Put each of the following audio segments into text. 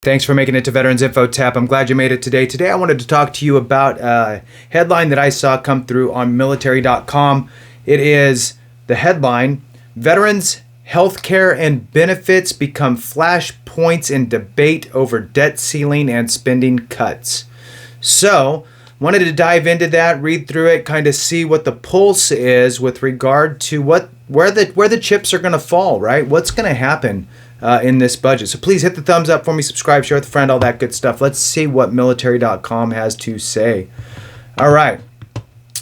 Thanks for making it to Veterans Info Tap. I'm glad you made it today. Today I wanted to talk to you about a headline that I saw come through on military.com. It is the headline, Veterans Healthcare and Benefits Become Flashpoints in Debate Over Debt Ceiling and Spending Cuts. So, wanted to dive into that, read through it, kind of see what the pulse is with regard to where the chips are going to fall, right? What's going to happen in this budget. So please hit the thumbs up for me, subscribe, share with a friend, all that good stuff. Let's see what military.com has to say. All right.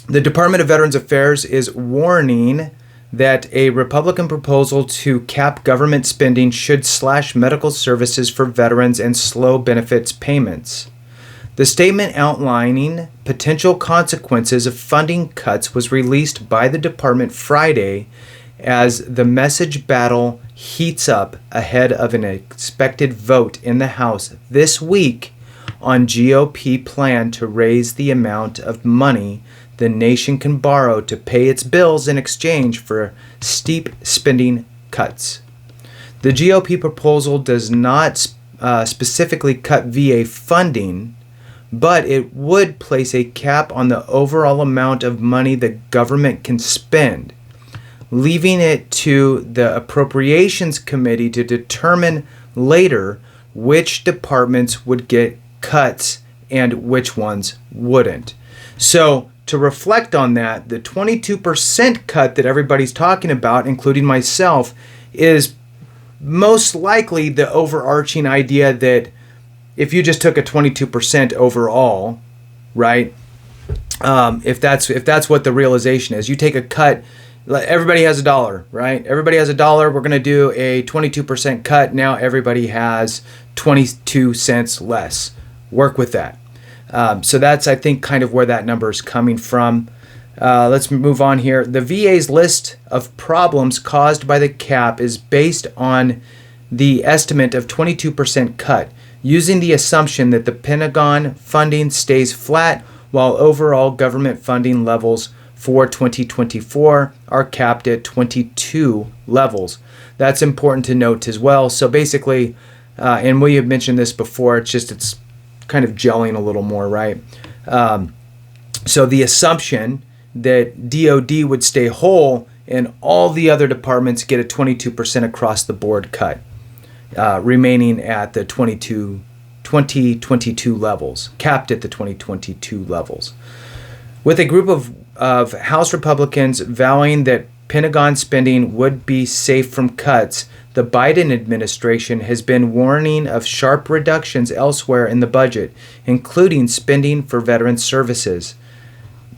The Department of Veterans Affairs is warning that a Republican proposal to cap government spending should slash medical services for veterans and slow benefits payments. The statement outlining potential consequences of funding cuts was released by the department Friday as the message battle heats up ahead of an expected vote in the House this week on GOP plan to raise the amount of money the nation can borrow to pay its bills in exchange for steep spending cuts. The GOP proposal does not specifically cut VA funding, but it would place a cap on the overall amount of money the government can spend, leaving it to the Appropriations Committee to determine later which departments would get cuts and which ones wouldn't. So, to reflect on that, the 22% cut that everybody's talking about, including myself, is most likely the overarching idea that if you just took a 22% overall, right? If that's what the realization is, you take a cut. Everybody has $1, right? Everybody has $1. We're going to do a 22% cut. Now everybody has 22 cents less. Work with that. So that's, I think, kind of where that number is coming from. Let's move on here. The VA's list of problems caused by the cap is based on the estimate of 22% cut, using the assumption that the Pentagon funding stays flat while overall government funding levels for 2024 are capped at 22 levels. That's important to note as well. So basically, and we have mentioned this before, it's kind of gelling a little more, right? So the assumption that DOD would stay whole and all the other departments get a 22% across the board cut, remaining at the 2022 levels, capped at the 2022 levels. With a group of House Republicans vowing that Pentagon spending would be safe from cuts, the Biden administration has been warning of sharp reductions elsewhere in the budget, including spending for veteran services.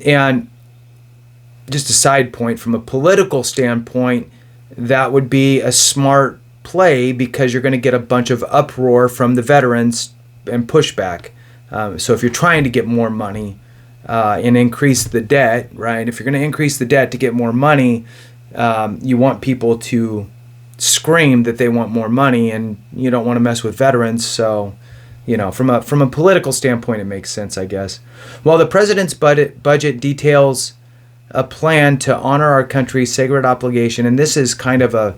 And just a side point, from a political standpoint, that would be a smart play because you're going to get a bunch of uproar from the veterans and pushback. So if you're trying to get more money, and increase the debt, right? If you're going to increase the debt to get more money, you want people to scream that they want more money, and you don't want to mess with veterans. So, from a political standpoint, it makes sense, I guess. While the president's budget details a plan to honor our country's sacred obligation, and this is kind of a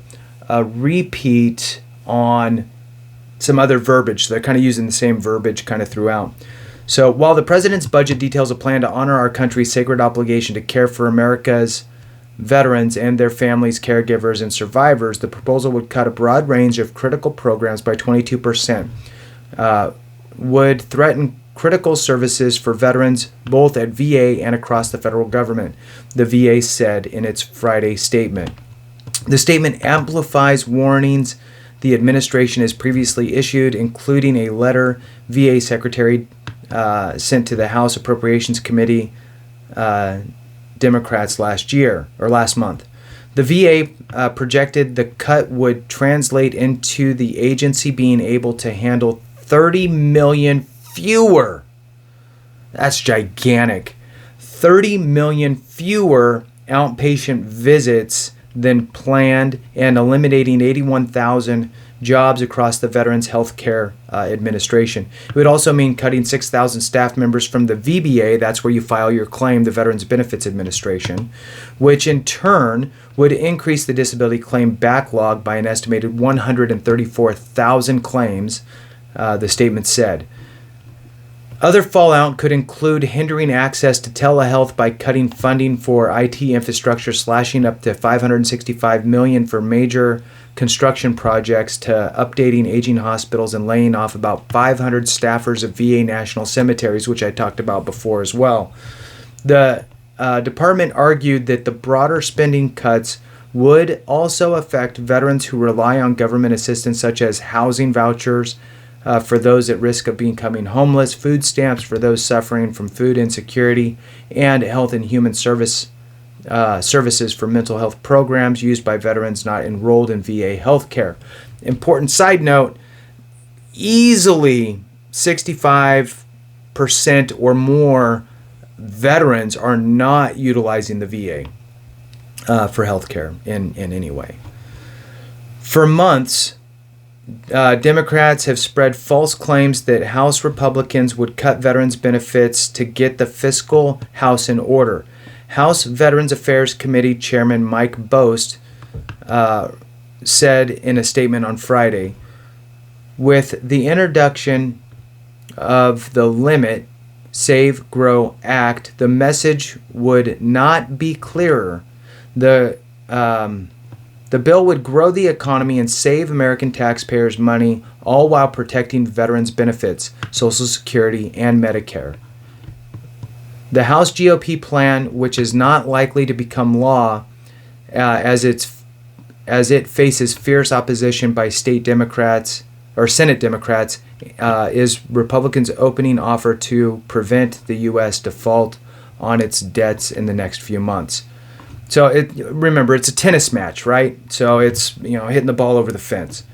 repeat on some other verbiage. So they're kind of using the same verbiage kind of throughout. So while the president's budget details a plan to honor our country's sacred obligation to care for America's veterans and their families, caregivers, and survivors, the proposal would cut a broad range of critical programs by 22%, would threaten critical services for veterans both at VA and across the federal government, the VA said in its Friday statement. The statement amplifies warnings the administration has previously issued, including a letter VA Secretary sent to the House Appropriations Committee Democrats last month. The VA projected the cut would translate into the agency being able to handle 30 million fewer. That's gigantic. 30 million fewer outpatient visits than planned, and eliminating 81,000 jobs across the Veterans Health Care Administration. It would also mean cutting 6,000 staff members from the VBA, that's where you file your claim, the Veterans Benefits Administration, which in turn would increase the disability claim backlog by an estimated 134,000 claims, the statement said. Other fallout could include hindering access to telehealth by cutting funding for IT infrastructure, slashing up to $565 million for major construction projects, to updating aging hospitals and laying off about 500 staffers of VA national cemeteries, which I talked about before as well. The department argued that the broader spending cuts would also affect veterans who rely on government assistance, such as housing vouchers for those at risk of becoming homeless, food stamps for those suffering from food insecurity, and health and human services for mental health programs used by veterans not enrolled in VA healthcare. Important side note, easily 65% or more veterans are not utilizing the VA for healthcare in any way. For months, Democrats have spread false claims that House Republicans would cut veterans' benefits to get the fiscal house in order. House Veterans Affairs Committee Chairman Mike Bost said in a statement on Friday, with the introduction of the Limit, Save, Grow Act, the message would not be clearer. The bill would grow the economy and save American taxpayers money, all while protecting veterans' benefits, Social Security, and Medicare. The House GOP plan, which is not likely to become law as it faces fierce opposition by state Democrats or Senate Democrats, is Republicans' opening offer to prevent the U.S. default on its debts in the next few months. So remember, it's a tennis match, right? So it's hitting the ball over the fence.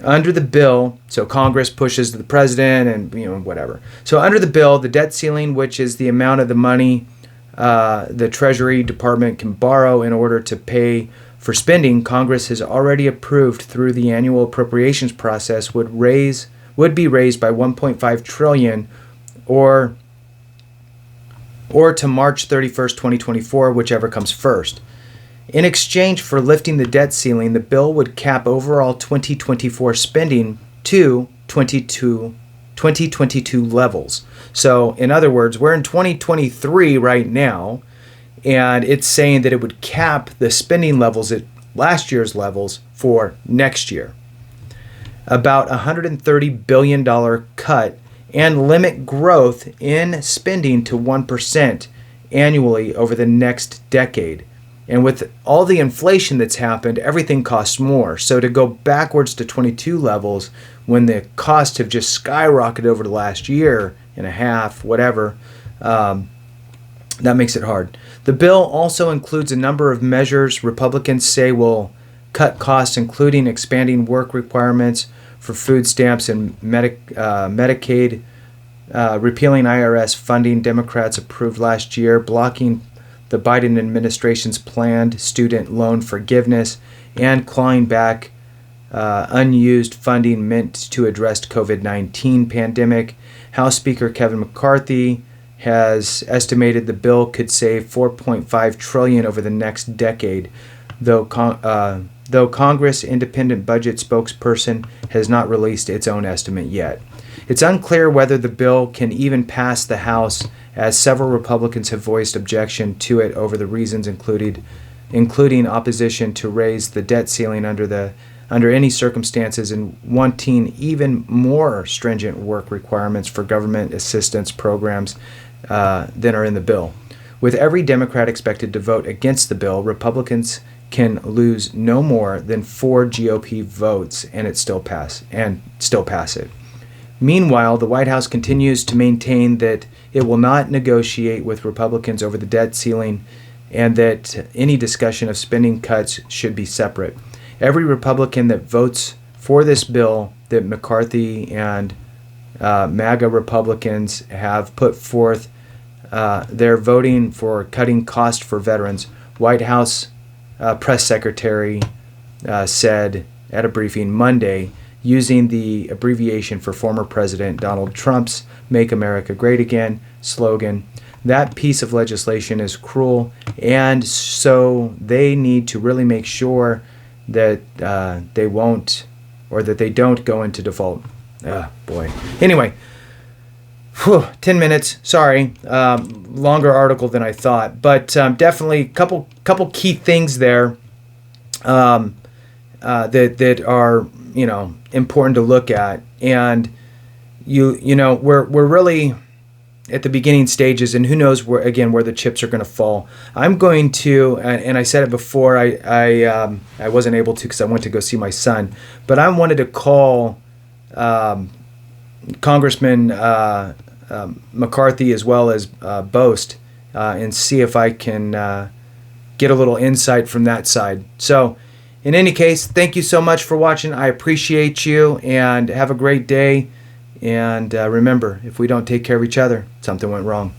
Under the bill, so Congress pushes to the president and whatever. So under the bill, the debt ceiling, which is the amount of the money the Treasury Department can borrow in order to pay for spending, Congress has already approved through the annual appropriations process, would be raised by $1.5 trillion or to March 31st, 2024, whichever comes first. In exchange for lifting the debt ceiling, the bill would cap overall 2024 spending to 2022 levels. So, in other words, we're in 2023 right now, and it's saying that it would cap the spending levels at last year's levels for next year. About $130 billion cut, and limit growth in spending to 1% annually over the next decade. And with all the inflation that's happened, everything costs more. So to go backwards to 22 levels when the costs have just skyrocketed over the last year and a half, whatever, that makes it hard. The bill also includes a number of measures Republicans say will cut costs, including expanding work requirements for food stamps and Medicaid, repealing IRS funding Democrats approved last year, blocking the Biden administration's planned student loan forgiveness, and clawing back unused funding meant to address COVID-19 pandemic. House Speaker Kevin McCarthy has estimated the bill could save $4.5 trillion over the next decade, though Congress' independent budget spokesperson has not released its own estimate yet. It's unclear whether the bill can even pass the House, as several Republicans have voiced objection to it over the reasons including opposition to raise the debt ceiling under any circumstances and wanting even more stringent work requirements for government assistance programs than are in the bill. With every Democrat expected to vote against the bill, Republicans can lose no more than 4 GOP votes and still pass it. Meanwhile, the White House continues to maintain that it will not negotiate with Republicans over the debt ceiling and that any discussion of spending cuts should be separate. Every Republican that votes for this bill that McCarthy and MAGA Republicans have put forth, they're voting for cutting costs for veterans. White House press secretary said at a briefing Monday, using the abbreviation for former President Donald Trump's Make America Great Again slogan, that piece of legislation is cruel, and so they need to really make sure that they don't go into default. Boy. Anyway, 10 minutes. Sorry, longer article than I thought, but definitely couple key things there that are important to look at. And we're really at the beginning stages, and who knows where the chips are going to fall. I'm going to, and I said it before, I wasn't able to because I went to go see my son, but I wanted to call Congressman McCarthy as well as Boast and see if I can get a little insight from that side. So in any case, thank you so much for watching. I appreciate you, and have a great day. And remember, if we don't take care of each other, something went wrong.